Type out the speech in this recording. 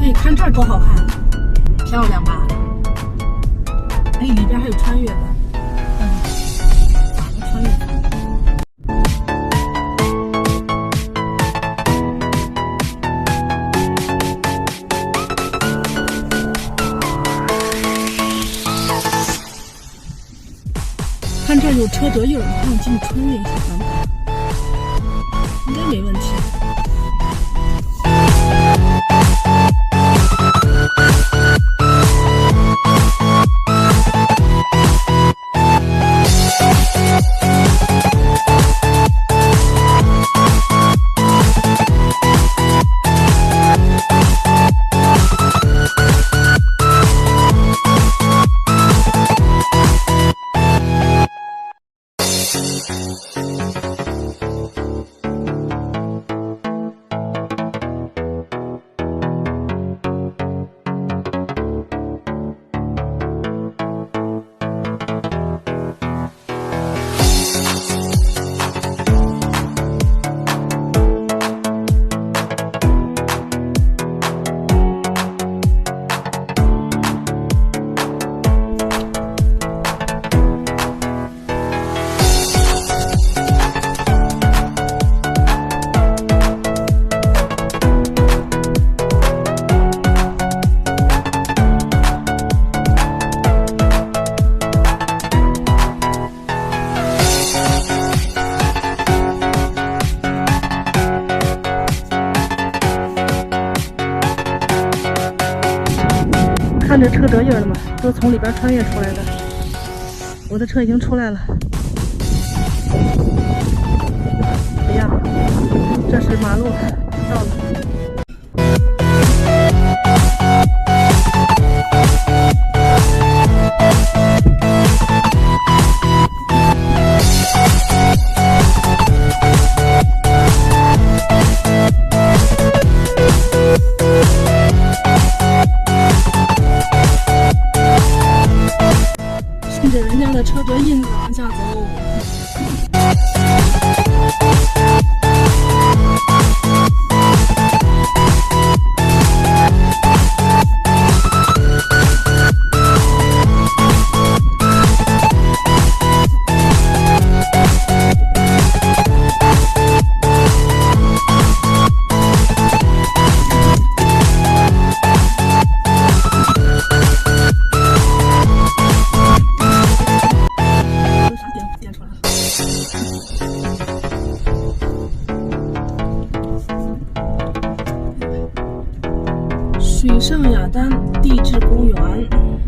哎，看这儿多好看，漂亮吧？哎，里边还有穿越的，咋个穿越法？看这儿有车辙印，让我进去穿越一下看看，应该没问题。看这车辙印了吗？都从里边穿越出来的。我的车已经出来了。哎呀，这是马路，到了。顺着人家的车辙印子往下走。水上雅丹地质公园。